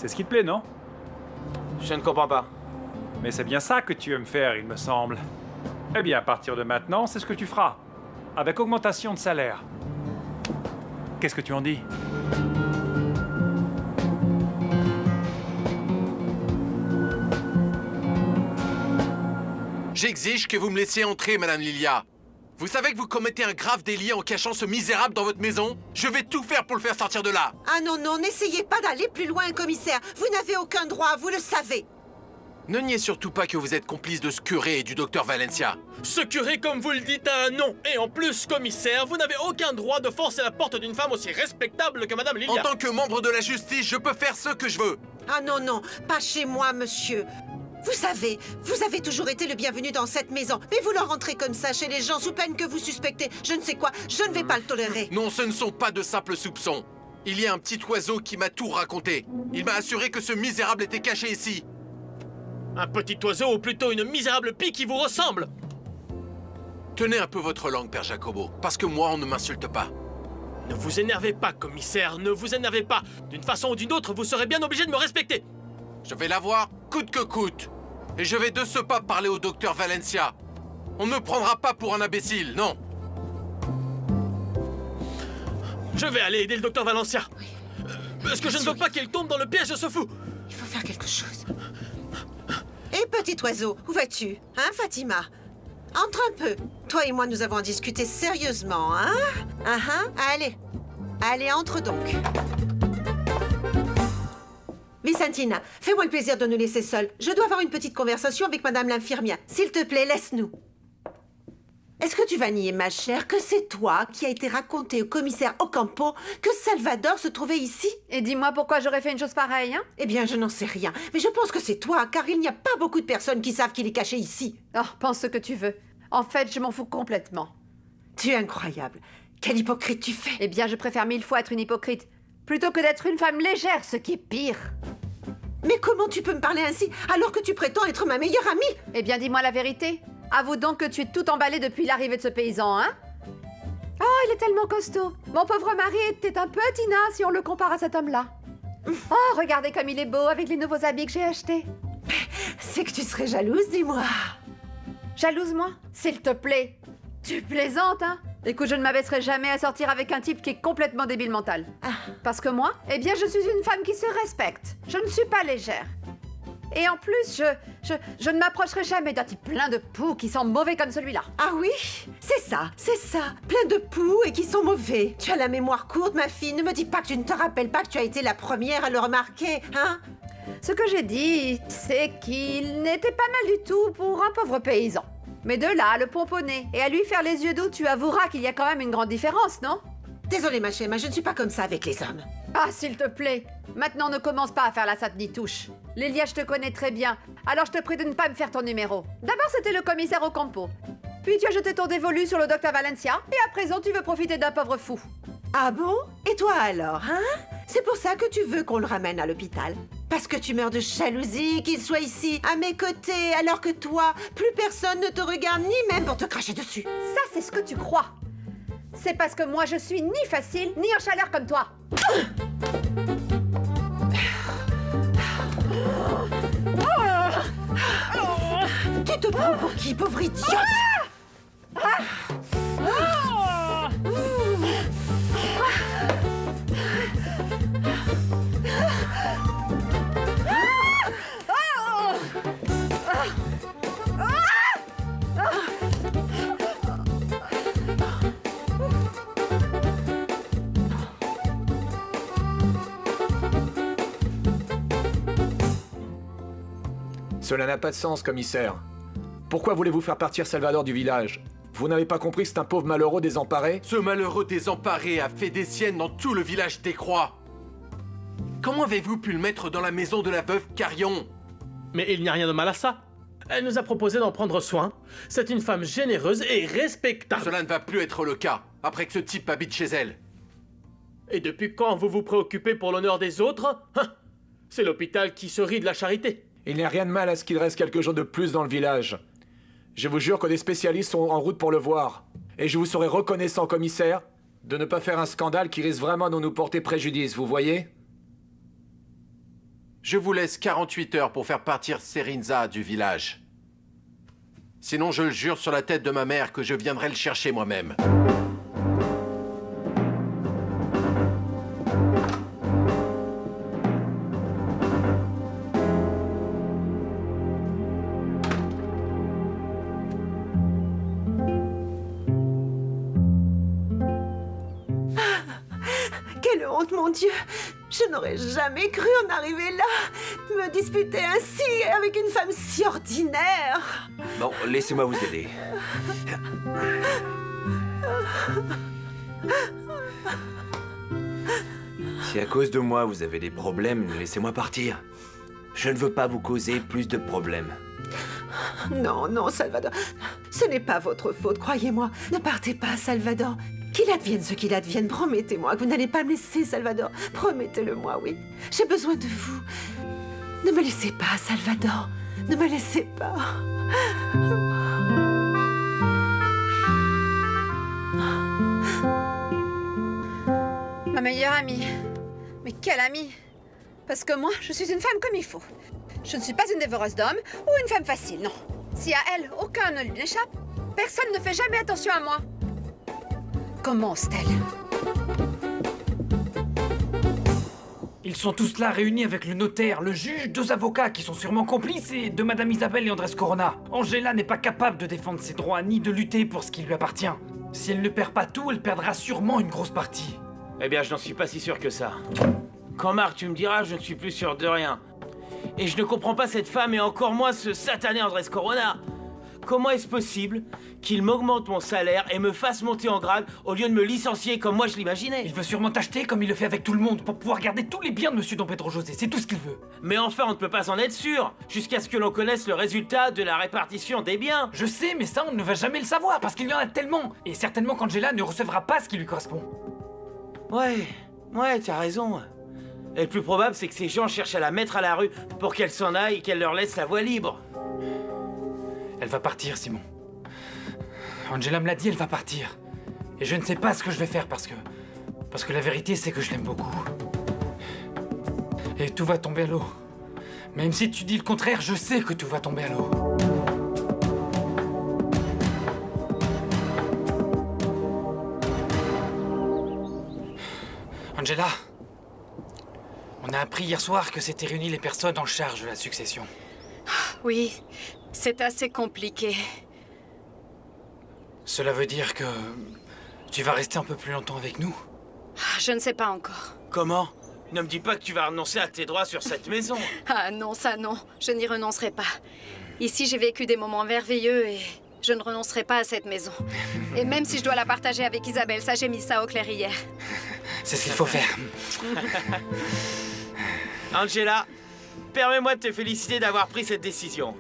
C'est ce qui te plaît, non? Je ne comprends pas. Mais c'est bien ça que tu aimes faire, il me semble. Eh bien, à partir de maintenant, c'est ce que tu feras. Avec augmentation de salaire. Qu'est-ce que tu en dis? J'exige que vous me laissiez entrer, Madame Lilia. Vous savez que vous commettez un grave délit en cachant ce misérable dans votre maison? Je vais tout faire pour le faire sortir de là. Ah non, non, n'essayez pas d'aller plus loin, commissaire. Vous n'avez aucun droit, vous le savez. Ne niez surtout pas que vous êtes complice de ce curé et du docteur Valencia. Ce curé, comme vous le dites, a un nom. Et en plus, commissaire, vous n'avez aucun droit de forcer la porte d'une femme aussi respectable que Madame Lilia. En tant que membre de la justice, je peux faire ce que je veux. Ah non, non, pas chez moi, monsieur. Vous avez toujours été le bienvenu dans cette maison. Mais vous leur rentrez comme ça chez les gens sous peine que vous suspectez. Je ne sais quoi, je ne vais pas le tolérer. Non, ce ne sont pas de simples soupçons. Il y a un petit oiseau qui m'a tout raconté. Il m'a assuré que ce misérable était caché ici. Un petit oiseau ou plutôt une misérable pie qui vous ressemble. Tenez un peu votre langue, Père Jacobo, parce que moi, on ne m'insulte pas. Ne vous énervez pas, commissaire, ne vous énervez pas. D'une façon ou d'une autre, vous serez bien obligé de me respecter. Je vais la voir coûte que coûte. Et je vais de ce pas parler au docteur Valencia. On ne me prendra pas pour un imbécile, non. Je vais aller aider le docteur Valencia. Parce que je ne veux pas qu'il tombe dans le piège de ce fou. Il faut faire quelque chose. Hé, petit oiseau, où vas-tu? Hein, Fatima? Entre un peu. Toi et moi, nous avons discuté sérieusement, hein? Allez. Allez, entre donc. Vicentina, fais-moi le plaisir de nous laisser seuls. Je dois avoir une petite conversation avec Madame l'infirmière. S'il te plaît, laisse-nous. Est-ce que tu vas nier, ma chère, que c'est toi qui a été raconté au commissaire Ocampo que Salvador se trouvait ici? Et dis-moi pourquoi j'aurais fait une chose pareille, hein? Eh bien, je n'en sais rien. Mais je pense que c'est toi, car il n'y a pas beaucoup de personnes qui savent qu'il est caché ici. Oh, pense ce que tu veux. En fait, je m'en fous complètement. Tu es incroyable. Quelle hypocrite tu fais. Eh bien, je préfère 1000 fois être une hypocrite, plutôt que d'être une femme légère, ce qui est pire. Mais comment tu peux me parler ainsi, alors que tu prétends être ma meilleure amie? Eh bien, dis-moi la vérité. Avoue donc que tu es tout emballé depuis l'arrivée de ce paysan, hein? Oh, il est tellement costaud. Mon pauvre mari était un petit nain si on le compare à cet homme-là. Oh, regardez comme il est beau avec les nouveaux habits que j'ai achetés. C'est que tu serais jalouse, dis-moi. Jalouse, moi? S'il te plaît. Tu plaisantes, hein? Écoute, je ne m'abaisserai jamais à sortir avec un type qui est complètement débile mental. Parce que moi, eh bien, je suis une femme qui se respecte. Je ne suis pas légère. Et en plus, je ne m'approcherai jamais d'un type plein de poux qui sent mauvais comme celui-là. Ah oui? C'est ça. Plein de poux et qui sont mauvais. Tu as la mémoire courte, ma fille. Ne me dis pas que tu ne te rappelles pas que tu as été la première à le remarquer, hein? Ce que j'ai dit, c'est qu'il n'était pas mal du tout pour un pauvre paysan. Mais de là à le pomponner et à lui faire les yeux doux, tu avoueras qu'il y a quand même une grande différence, non? Désolée, ma chérie, mais je ne suis pas comme ça avec les hommes. Ah, s'il te plaît. Maintenant, ne commence pas à faire la sainte ni touche. Lélia, je te connais très bien. Alors, je te prie de ne pas me faire ton numéro. D'abord, c'était le commissaire Ocampo. Puis, tu as jeté ton dévolu sur le docteur Valencia. Et à présent, tu veux profiter d'un pauvre fou. Ah bon? Et toi alors, hein? C'est pour ça que tu veux qu'on le ramène à l'hôpital? Parce que tu meurs de jalousie qu'il soit ici, à mes côtés, alors que toi, plus personne ne te regarde ni même pour te cracher dessus. Ça, c'est ce que tu crois. C'est parce que moi, je suis ni facile, ni en chaleur comme toi. Tu te prends pour qui, pauvre idiote? Cela n'a pas de sens, commissaire. Pourquoi voulez-vous faire partir Salvador du village? Vous n'avez pas compris que c'est un pauvre malheureux désemparé? Ce malheureux désemparé a fait des siennes dans tout le village d'Écroix. Comment avez-vous pu le mettre dans la maison de la veuve Carion? Mais il n'y a rien de mal à ça. Elle nous a proposé d'en prendre soin. C'est une femme généreuse et respectable. Cela ne va plus être le cas, après que ce type habite chez elle. Et depuis quand vous vous préoccupez pour l'honneur des autres? C'est l'hôpital qui se rit de la charité. Il n'y a rien de mal à ce qu'il reste quelques jours de plus dans le village. Je vous jure que des spécialistes sont en route pour le voir. Et je vous serai reconnaissant, commissaire, de ne pas faire un scandale qui risque vraiment de nous porter préjudice, vous voyez? Je vous laisse 48 heures pour faire partir Serinza du village. Sinon, je le jure sur la tête de ma mère que je viendrai le chercher moi-même. Quelle honte, mon Dieu! Je n'aurais jamais cru en arriver là! Me disputer ainsi avec une femme si ordinaire! Bon, laissez-moi vous aider. Si à cause de moi vous avez des problèmes, laissez-moi partir. Je ne veux pas vous causer plus de problèmes. Non, non, Salvador. Ce n'est pas votre faute, croyez-moi. Ne partez pas, Salvador. Qu'il advienne ce qu'il advienne, promettez-moi que vous n'allez pas me laisser, Salvador. Promettez-le-moi, oui. J'ai besoin de vous. Ne me laissez pas, Salvador. Ne me laissez pas. Ma meilleure amie. Mais quelle amie? Parce que moi, je suis une femme comme il faut. Je ne suis pas une dévoreuse d'hommes ou une femme facile, non. Si à elle, aucun ne lui échappe, personne ne fait jamais attention à moi. Comment, Stella? Ils sont tous là réunis avec le notaire, le juge, 2 avocats qui sont sûrement complices et de Madame Isabelle et Andrés Corona. Angela n'est pas capable de défendre ses droits ni de lutter pour ce qui lui appartient. Si elle ne perd pas tout, elle perdra sûrement une grosse partie. Eh bien, je n'en suis pas si sûr que ça. Quand Marc, tu me diras, je ne suis plus sûr de rien. Et je ne comprends pas cette femme et encore moins ce satané Andrés Corona. Comment est-ce possible qu'il m'augmente mon salaire et me fasse monter en grade au lieu de me licencier comme moi je l'imaginais? Il veut sûrement t'acheter comme il le fait avec tout le monde pour pouvoir garder tous les biens de Monsieur Don Pedro José, c'est tout ce qu'il veut. Mais enfin, on ne peut pas en être sûr, jusqu'à ce que l'on connaisse le résultat de la répartition des biens. Je sais, mais ça on ne va jamais le savoir parce qu'il y en a tellement. Et certainement qu'Angela ne recevra pas ce qui lui correspond. Ouais, t'as raison. Et le plus probable, c'est que ces gens cherchent à la mettre à la rue pour qu'elle s'en aille et qu'elle leur laisse la voie libre. Elle va partir, Simon. Angela me l'a dit, elle va partir. Et je ne sais pas ce que je vais faire parce que la vérité, c'est que je l'aime beaucoup. Et tout va tomber à l'eau. Même si tu dis le contraire, je sais que tout va tomber à l'eau. Angela, on a appris hier soir que s'étaient réunies les personnes en charge de la succession. Oui, c'est assez compliqué. Cela veut dire que tu vas rester un peu plus longtemps avec nous? Je ne sais pas encore. Comment? Ne me dis pas que tu vas renoncer à tes droits sur cette maison. Ah non, ça non, je n'y renoncerai pas. Ici, j'ai vécu des moments merveilleux et je ne renoncerai pas à cette maison. Et même si je dois la partager avec Isabelle, ça j'ai mis ça au clair hier. C'est ce qu'il faut faire. Angela, permets-moi de te féliciter d'avoir pris cette décision.